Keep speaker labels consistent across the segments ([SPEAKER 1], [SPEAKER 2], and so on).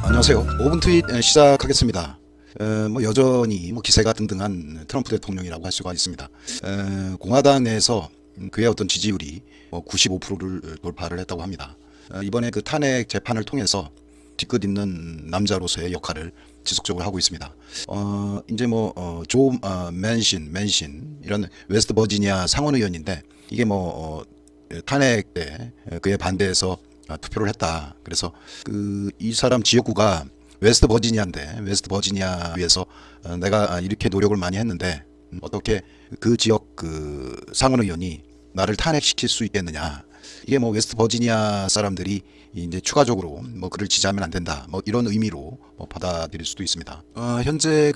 [SPEAKER 1] 안녕하세요. 5분 트윗 시작하겠습니다. 여전히 기세가 등등한 트럼프 대통령이라고 할 수가 있습니다. 공화당 내에서 그의 어떤 지지율이 95%를 돌파를 했다고 합니다. 이번에 그 탄핵 재판을 통해서 뒤끝 있는 남자로서의 역할을 지속적으로 하고 있습니다. 이제 조 맨신 이런 웨스트 버지니아 상원 의원인데 이게 탄핵 때 그에 반대해서 투표를 했다. 그래서 이 사람 지역구가 웨스트 버지니아인데 웨스트 버지니아에서 내가 이렇게 노력을 많이 했는데 어떻게 그 지역 상원 의원이 나를 탄핵시킬 수 있겠느냐. 이게 웨스트 버지니아 사람들이 이제 추가적으로 그를 지지하면 안 된다. 이런 의미로 받아들일 수도 있습니다. 현재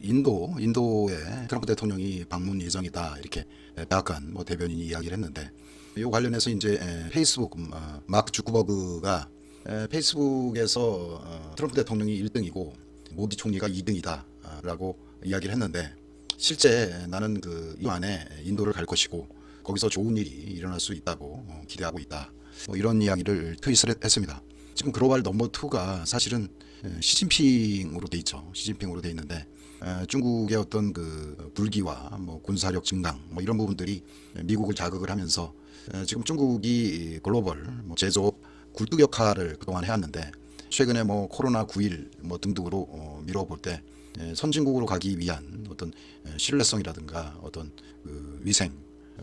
[SPEAKER 1] 인도에 트럼프 대통령이 방문 예정이다. 이렇게 백악관 대변인이 이야기를 했는데 이 관련해서 이제 페이스북 마크 주크버그가 페이스북에서 트럼프 대통령이 1등이고 모디 총리가 2등이다 라고 이야기를 했는데 실제 나는 이 안에 인도를 갈 것이고 거기서 좋은 일이 일어날 수 있다고 기대하고 있다. 이런 이야기를 트윗을 했습니다. 지금 글로벌 넘버 2가 사실은 시진핑으로 돼 있죠. 시진핑으로 돼 있는데 중국의 어떤 불기와 군사력 증강 이런 부분들이 미국을 자극을 하면서 지금 중국이 글로벌 제조업 굴뚝 역할을 그동안 해왔는데 최근에 코로나9.1 등등으로 미뤄볼 때 선진국으로 가기 위한 어떤 신뢰성이라든가 어떤 위생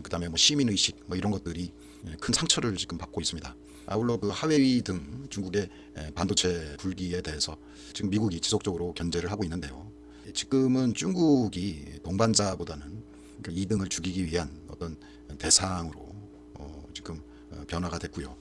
[SPEAKER 1] 그다음에 시민의식 이런 것들이 큰 상처를 지금 받고 있습니다. 아울러 하웨이 등 중국의 반도체 불기에 대해서 지금 미국이 지속적으로 견제를 하고 있는데요. 지금은 중국이 동반자보다는 2등을 죽이기 위한 어떤 대상으로 지금 변화가 됐고요.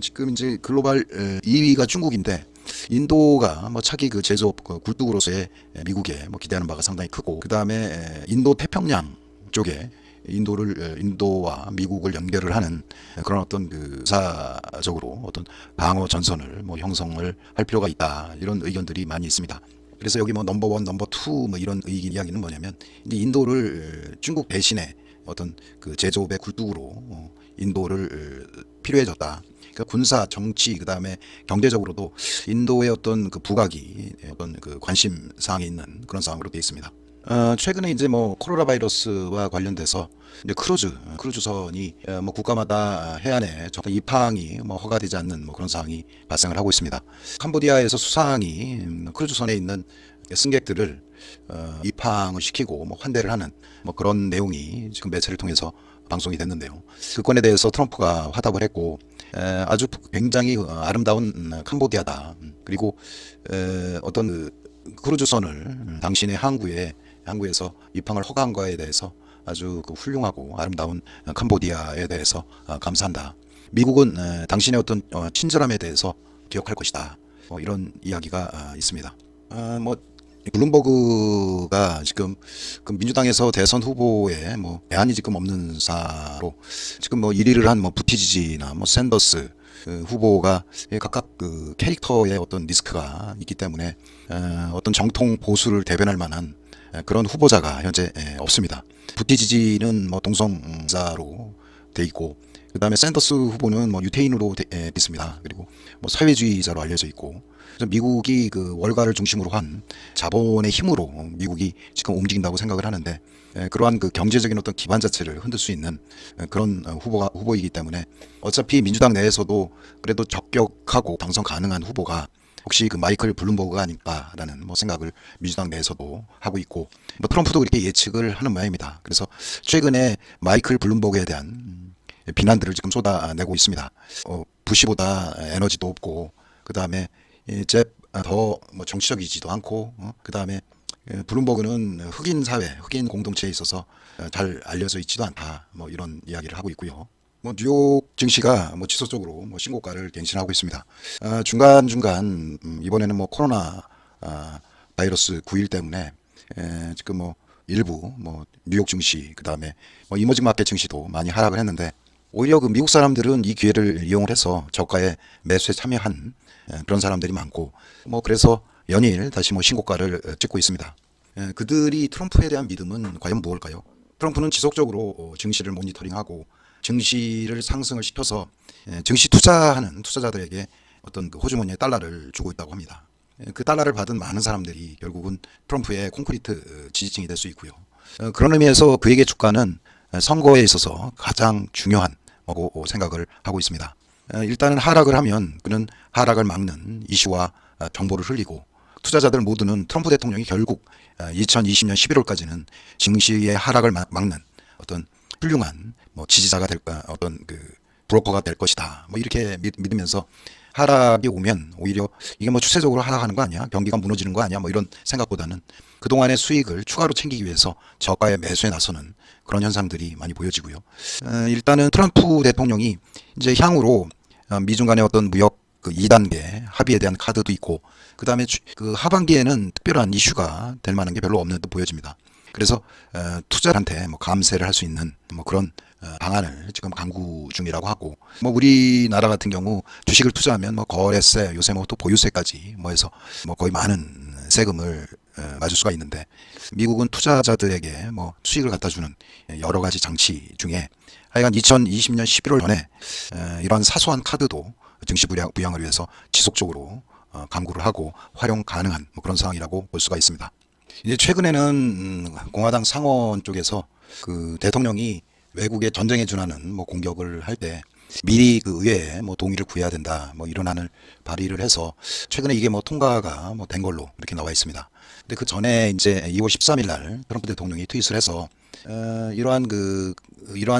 [SPEAKER 1] 지금 이제 글로벌 2위가 중국인데 인도가 차기 제조업 굴뚝으로서의 미국에 기대하는 바가 상당히 크고 그 다음에 인도 태평양 쪽에 인도와 미국을 연결을 하는 그런 어떤 사적으로 어떤 방어 전선을 형성을 할 필요가 있다 이런 의견들이 많이 있습니다. 그래서 여기 넘버 1, 넘버 2 이런 이야기는 뭐냐면 이제 인도를 중국 대신에 어떤 제조업의 굴뚝으로 인도를 필요해졌다. 그러니까 군사, 정치, 그 다음에 경제적으로도 인도의 어떤 부각이 어떤 관심 사항에 있는 그런 상황으로 되어 있습니다. 최근에 이제 코로나 바이러스와 관련돼서 이제 크루즈선이 국가마다 해안에 정상 입항이 허가되지 않는 그런 상황이 발생을 하고 있습니다. 캄보디아에서 수상이 크루즈선에 있는 승객들을 입항을 시키고 환대를 하는 그런 내용이 지금 매체를 통해서 방송이 됐는데요. 그 건에 대해서 트럼프가 화답을 했고 아주 굉장히 아름다운 캄보디아다. 그리고 어떤 크루즈선을 당신의 항구에서 입항을 허가한 거에 대해서 아주 훌륭하고 아름다운 캄보디아에 대해서 감사한다. 미국은 당신의 어떤 친절함에 대해서 기억할 것이다. 이런 이야기가 있습니다. 블룸버그가 지금 민주당에서 대선 후보에 대안이 지금 없는 사로 지금 1위를 한 부티지지나 샌더스 후보가 각각 캐릭터의 어떤 리스크가 있기 때문에 어떤 정통 보수를 대변할 만한 그런 후보자가 현재 없습니다. 부티지지는 동성자로 돼 있고 그 다음에 샌더스 후보는 유태인으로 돼 있습니다. 그리고 사회주의자로 알려져 있고 미국이 월가를 중심으로 한 자본의 힘으로 미국이 지금 움직인다고 생각을 하는데 그러한 경제적인 어떤 기반 자체를 흔들 수 있는 그런 후보이기 때문에 어차피 민주당 내에서도 그래도 적격하고 당선 가능한 후보가 혹시 마이클 블룸버그가 아닐까라는 생각을 민주당 내에서도 하고 있고 트럼프도 그렇게 예측을 하는 모양입니다. 그래서 최근에 마이클 블룸버그에 대한 비난들을 지금 쏟아내고 있습니다. 부시보다 에너지도 없고 그 다음에 더 정치적이지도 않고 그 다음에 블룸버그는 흑인 사회, 흑인 공동체에 있어서 잘 알려져 있지도 않다. 이런 이야기를 하고 있고요. 뉴욕 증시가 지속적으로 신고가를 갱신하고 있습니다. 중간중간 이번에는 코로나 바이러스 9.1 때문에 지금 일부 뉴욕 증시 그 다음에 이머징 마켓 증시도 많이 하락을 했는데 오히려 미국 사람들은 이 기회를 이용을 해서 저가에 매수에 참여한 그런 사람들이 많고 그래서 연일 다시 신고가를 찍고 있습니다. 그들이 트럼프에 대한 믿음은 과연 무엇일까요? 트럼프는 지속적으로 증시를 모니터링하고 증시를 상승을 시켜서 증시 투자하는 투자자들에게 어떤 호주머니에 달러를 주고 있다고 합니다. 그 달러를 받은 많은 사람들이 결국은 트럼프의 콘크리트 지지층이 될 수 있고요. 그런 의미에서 그에게 주가는 선거에 있어서 가장 중요한 거고 생각을 하고 있습니다. 일단은 하락을 하면 그는 하락을 막는 이슈와 정보를 흘리고, 투자자들 모두는 트럼프 대통령이 결국 2020년 11월까지는 증시의 하락을 막는 어떤 훌륭한 지지자가 될까, 어떤 그 브로커가 될 것이다, 이렇게 믿으면서 하락이 오면 오히려 이게 추세적으로 하락하는 거 아니야, 경기가 무너지는 거 아니야, 이런 생각보다는 그동안의 수익을 추가로 챙기기 위해서 저가의 매수에 나서는 그런 현상들이 많이 보여지고요. 일단은 트럼프 대통령이 이제 향후로 미중 간의 어떤 무역 그 2단계 합의에 대한 카드도 있고, 그 다음에 그 하반기에는 특별한 이슈가 될 만한 게 별로 없는 듯 보여집니다. 그래서 투자한테 감세를 할 수 있는 그런 방안을 지금 강구 중이라고 하고, 우리나라 같은 경우 주식을 투자하면 거래세, 요새 또 보유세까지 해서 거의 많은 세금을 맞을 수가 있는데, 미국은 투자자들에게 수익을 갖다 주는 여러 가지 장치 중에 하여간 2020년 11월 전에 이러한 사소한 카드도 증시 부양을 위해서 지속적으로 강구를 하고 활용 가능한 그런 상황이라고 볼 수가 있습니다. 이제 최근에는 공화당 상원 쪽에서 그 대통령이 외국에 전쟁에 준하는 공격을 할 때 미리 그 의회에 동의를 구해야 된다, 이런 안을 발의를 해서 최근에 이게 통과가 된 걸로 이렇게 나와 있습니다. 근데 그 전에 이제 2월 13일 날 트럼프 대통령이 트윗을 해서 이러한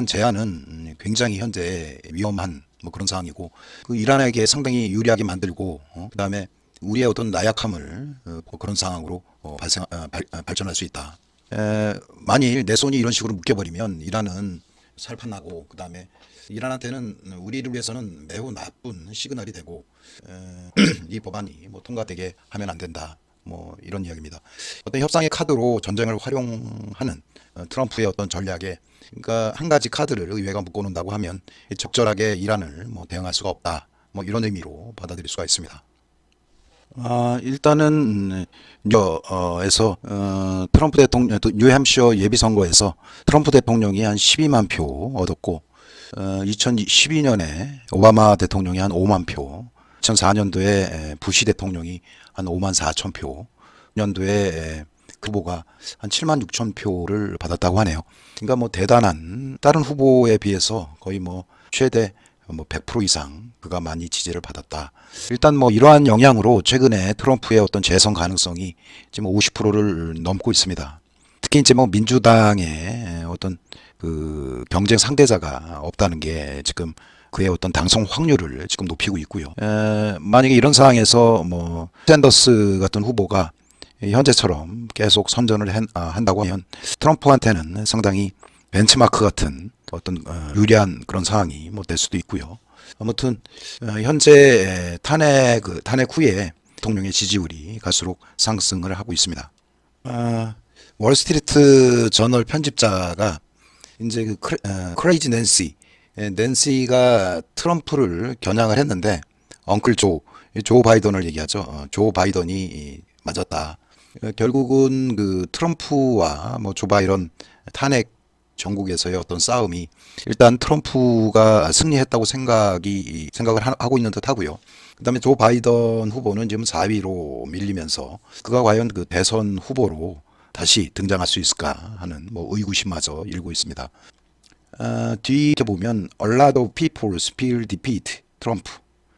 [SPEAKER 1] 제안은 굉장히 현재 위험한 그런 상황이고, 그 이란에게 상당히 유리하게 만들고, 그다음에 우리의 어떤 나약함을 그런 상황으로 발전할 수 있다. 만일 내 손이 이런 식으로 묶여버리면 이란은 살판나고, 그다음에 이란한테는 우리를 위해서는 매우 나쁜 시그널이 되고, 이 법안이 통과되게 하면 안 된다, 이런 이야기입니다. 어떤 협상의 카드로 전쟁을 활용하는 트럼프의 어떤 전략에, 그러니까 한 가지 카드를 의회가 묶어놓는다고 하면 적절하게 이란을 대응할 수가 없다, 이런 의미로 받아들일 수가 있습니다. 일단은 에서 트럼프 대통령 뉴햄셔 예비선거에서 트럼프 대통령이 한 12만 표 얻었고, 2012년에 오바마 대통령이 한 5만 표, 2004년도에 부시 대통령이 한 5만 4천 표, 년도에 그 후보가 한 7만 6천 표를 받았다고 하네요. 그러니까 대단한, 다른 후보에 비해서 거의 최대 100% 이상 그가 많이 지지를 받았다. 일단 이러한 영향으로 최근에 트럼프의 어떤 재선 가능성이 지금 50%를 넘고 있습니다. 특히 이제 민주당의 어떤 그 경쟁 상대자가 없다는 게 지금 그의 어떤 당선 확률을 지금 높이고 있고요. 만약에 이런 상황에서 샌더스 같은 후보가 현재처럼 계속 선전을 한다고 하면 트럼프한테는 상당히 벤치마크 같은 어떤 유리한 그런 상황이 될 수도 있고요. 아무튼 현재 탄핵 후에 대통령의 지지율이 갈수록 상승을 하고 있습니다. 월스트리트 저널 편집자가 이제 크레이지 낸시가 트럼프를 겨냥을 했는데, 엉클 조 바이든을 얘기하죠. 조 바이든이 맞았다. 결국은 그 트럼프와 조 바이든 탄핵 전국에서의 어떤 싸움이 일단 트럼프가 승리했다고 생각을 하고 있는 듯 하고요. 그다음에 조 바이든 후보는 지금 4위로 밀리면서 그가 과연 그 대선 후보로 다시 등장할 수 있을까 하는 의구심마저 일고 있습니다. 뒤에 보면 A lot of people feel defeat, Trump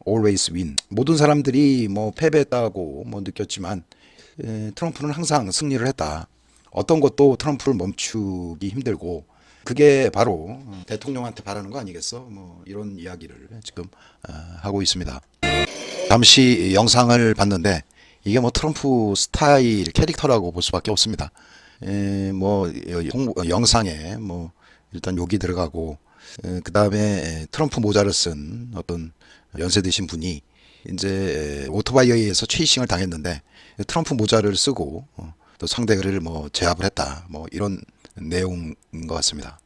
[SPEAKER 1] always win. 모든 사람들이 패배했다고 느꼈지만 트럼프는 항상 승리를 했다. 어떤 것도 트럼프를 멈추기 힘들고, 그게 바로 대통령한테 바라는 거 아니겠어? 이런 이야기를 지금 하고 있습니다. 잠시 영상을 봤는데 이게 트럼프 스타일 캐릭터라고 볼 수밖에 없습니다. 영상에 일단 욕이 들어가고, 그 다음에 트럼프 모자를 쓴 어떤 연세 드신 분이 이제 오토바이에 의해서 체이싱을 당했는데 트럼프 모자를 쓰고 또 상대를 제압을 했다, 이런 내용인 것 같습니다.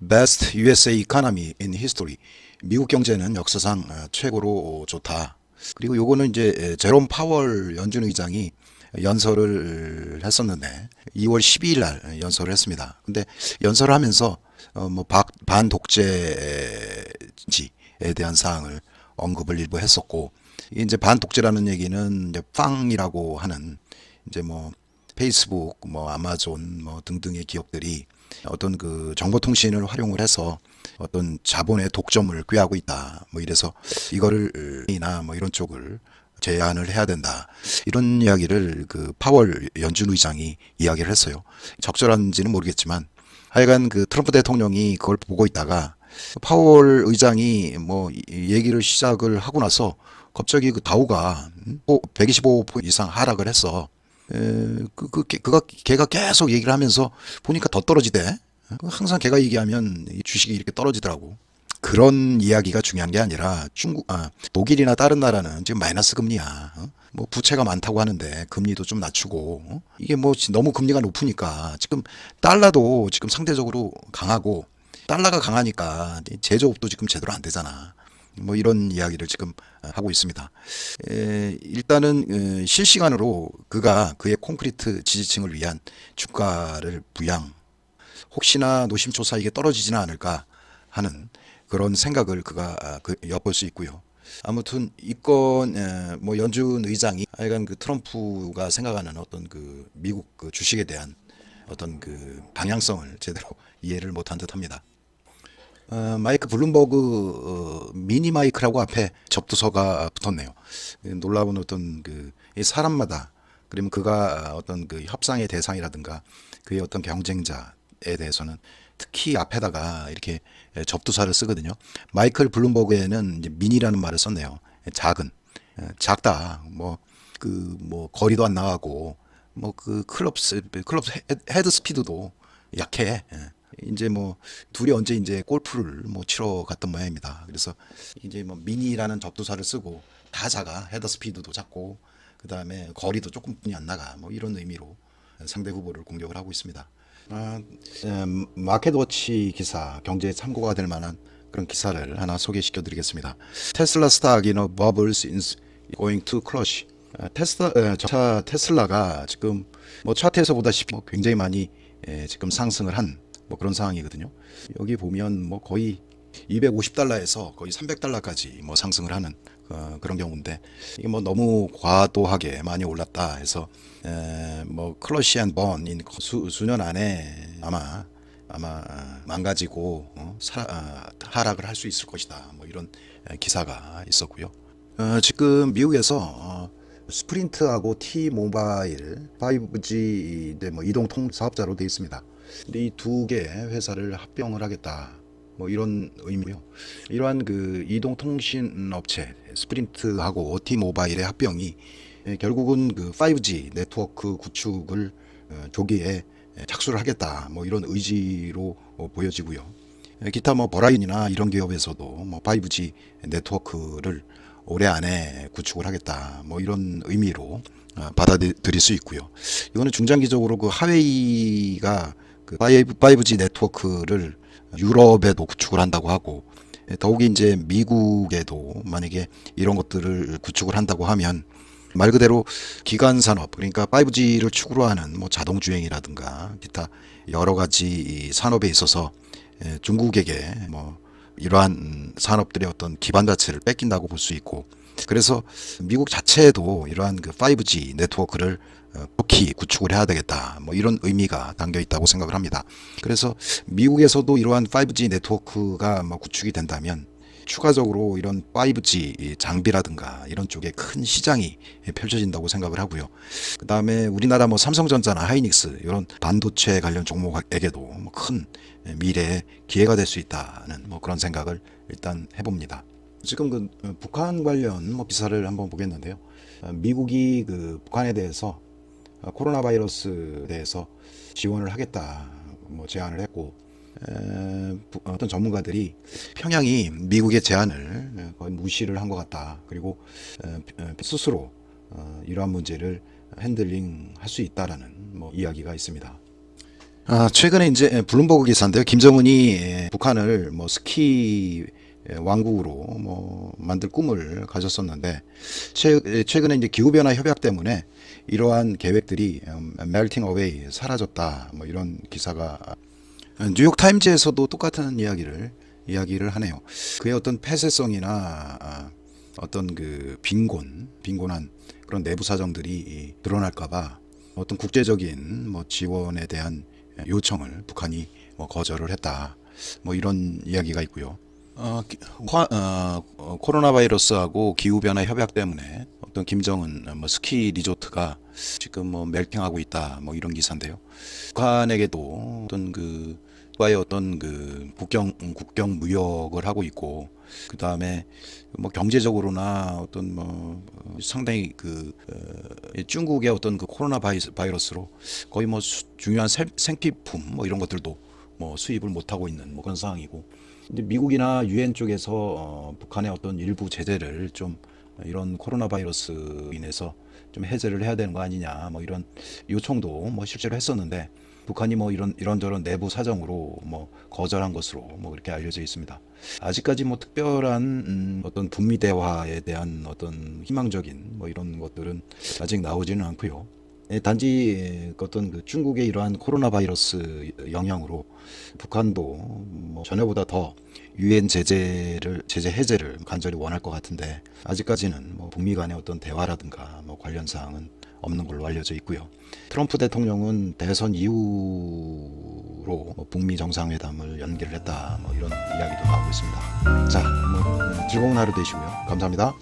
[SPEAKER 1] Best USA Economy in History. 미국 경제는 역사상 최고로 좋다. 그리고 요거는 이제 제롬 파월 연준 의장이 연설을 했었는데 2월 12일 날 연설을 했습니다. 근데 연설을 하면서 반독재지에 대한 사항을 언급을 일부 했었고, 이제 반독재라는 얘기는 이제 팡이라고 하는 이제 뭐 페이스북, 뭐 아마존 뭐 등등의 기업들이 어떤 그 정보통신을 활용을 해서 어떤 자본의 독점을 꾀하고 있다. 뭐 이래서 이거를 이나 뭐 이런 쪽을 제한을 해야 된다. 이런 이야기를 그 파월 연준 의장이 이야기를 했어요. 적절한지는 모르겠지만 하여간 그 트럼프 대통령이 그걸 보고 있다가 파월 의장이 뭐 얘기를 시작을 하고 나서 갑자기 그 다우가 125% 이상 하락을 했어. 걔가 계속 얘기를 하면서 보니까 더 떨어지대. 항상 걔가 얘기하면 이 주식이 이렇게 떨어지더라고. 그런 이야기가 중요한 게 아니라 독일이나 다른 나라는 지금 마이너스 금리야. 뭐 부채가 많다고 하는데 금리도 좀 낮추고 이게 뭐 너무 금리가 높으니까 지금 달러도 지금 상대적으로 강하고 달러가 강하니까 제조업도 지금 제대로 안 되잖아. 뭐 이런 이야기를 지금 하고 있습니다. 일단은 실시간으로 그가 그의 콘크리트 지지층을 위한 주가를 부양, 혹시나 노심초사 이게 떨어지지는 않을까 하는 그런 생각을 그가 엿볼 수 있고요. 아무튼 이건 뭐 연준 의장이 하여간 그 트럼프가 생각하는 어떤 그 미국 그 주식에 대한 어떤 그 방향성을 제대로 이해를 못한 듯합니다. 마이크 블룸버그 미니 마이크라고 앞에 접두서가 붙었네요. 놀라운 어떤 그 사람마다 그러면 그가 어떤 그 협상의 대상이라든가 그의 어떤 경쟁자에 대해서는 특히 앞에다가 이렇게 접두사를 쓰거든요. 마이클 블룸버그에는 이제 미니라는 말을 썼네요. 작은, 작다. 뭐 거리도 안 나가고 뭐 그 클럽 헤드 스피드도 약해. 이제 뭐 둘이 언제 이제 골프를 뭐 치러 갔던 모양입니다. 그래서 이제 뭐 미니라는 접두사를 쓰고 다 작아. 헤더 스피드도 작고 그 다음에 거리도 조금뿐이 안 나가. 뭐 이런 의미로 상대 후보를 공격을 하고 있습니다. 마켓워치 기사, 경제에 참고가 될 만한 그런 기사를 하나 소개시켜 드리겠습니다. 테슬라 stock in a bubble is going to crash. 테슬라가 지금 뭐 차트에서 보다시피 굉장히 많이 지금 상승을 한 뭐 그런 상황이거든요. 여기 보면 뭐 거의 250달러에서 거의 300달러까지 뭐 상승을 하는 그런 경우인데 이게 뭐 너무 과도하게 많이 올랐다 해서 뭐 클러시 앤 번인 수년 안에 아마 망가지고 하락을 할 수 있을 것이다. 뭐 이런 기사가 있었고요. 지금 미국에서 스프린트하고 T-모바일 5G 뭐 이동통 사업자로 되어 있습니다. 근데 이 두 개 회사를 합병을 하겠다. 뭐 이런 의미고요. 이러한 그 이동통신 업체 스프린트하고 T-모바일의 합병이 결국은 그 5G 네트워크 구축을 조기에 착수를 하겠다. 뭐 이런 의지로 보여지고요. 기타 뭐 버라이언이나 이런 기업에서도 뭐 5G 네트워크를 올해 안에 구축을 하겠다. 뭐 이런 의미로 받아들일 수 있고요. 이거는 중장기적으로 그 하웨이가 그 5G 네트워크를 유럽에도 구축을 한다고 하고 더욱이 이제 미국에도 만약에 이런 것들을 구축을 한다고 하면 말 그대로 기간 산업 그러니까 5G를 축으로 하는 뭐 자동 주행이라든가 기타 여러 가지 산업에 있어서 중국에게 뭐 이러한 산업들의 어떤 기반 자체를 뺏긴다고 볼 수 있고 그래서 미국 자체에도 이러한 그 5G 네트워크를 좋게 구축을 해야 되겠다. 뭐 이런 의미가 담겨 있다고 생각을 합니다. 그래서 미국에서도 이러한 5G 네트워크가 뭐 구축이 된다면 추가적으로 이런 5G 장비라든가 이런 쪽에 큰 시장이 펼쳐진다고 생각을 하고요. 그 다음에 우리나라 뭐 삼성전자나 하이닉스 이런 반도체 관련 종목에게도 뭐 큰 미래의 기회가 될 수 있다는 뭐 그런 생각을 일단 해봅니다. 지금 그 북한 관련 뭐 기사를 한번 보겠는데요. 미국이 그 북한에 대해서 코로나 바이러스에 대해서 지원을 하겠다 뭐 제안을 했고 어떤 전문가들이 평양이 미국의 제안을 거의 무시를 한 것 같다. 그리고 스스로 이러한 문제를 핸들링 할 수 있다라는 뭐 이야기가 있습니다. 최근에 이제 블룸버그 기사인데요. 김정은이 북한을 뭐 스키 왕국으로 뭐 만들 꿈을 가졌었는데 최근에 이제 기후변화 협약 때문에 이러한 계획들이 melting away 사라졌다. 뭐 이런 기사가 뉴욕 타임즈에서도 똑같은 이야기를 하네요. 그의 어떤 폐쇄성이나 어떤 그 빈곤한 그런 내부 사정들이 드러날까봐 어떤 국제적인 뭐 지원에 대한 요청을 북한이 뭐 거절을 했다. 뭐 이런 이야기가 있고요. 코로나 바이러스하고 기후 변화 협약 때문에 어떤 김정은 뭐 스키 리조트가 지금 뭐 멜팅하고 있다. 뭐 이런 기사인데요. 북한에게도 어떤 그 과의 어떤 그 국경 무역을 하고 있고, 그 다음에 뭐 경제적으로나 어떤 뭐 상당히 그 중국의 어떤 그 코로나 바이러스로 거의 뭐 중요한 생필품 뭐 이런 것들도 뭐 수입을 못 하고 있는 뭐 그런 상황이고, 근데 미국이나 유엔 쪽에서 북한의 어떤 일부 제재를 좀 이런 코로나 바이러스 인해서 좀 해제를 해야 되는 거 아니냐 뭐 이런 요청도 뭐 실제로 했었는데, 북한이 뭐 이런저런 내부 사정으로 뭐 거절한 것으로 뭐 그렇게 알려져 있습니다. 아직까지 뭐 특별한 어떤 북미 대화에 대한 어떤 희망적인 뭐 이런 것들은 아직 나오지는 않고요. 단지 어떤 그 중국의 이러한 코로나 바이러스 영향으로 북한도 뭐 전에보다 더 유엔 제재 해제를 간절히 원할 것 같은데, 아직까지는 뭐 북미 간의 어떤 대화라든가 뭐 관련 사항은 없는 걸로 알려져 있고요. 트럼프 대통령은 대선 이후로 뭐 북미 정상회담을 연기를 했다. 뭐 이런 이야기도 나오고 있습니다. 자, 뭐 즐거운 하루 되시고요. 감사합니다.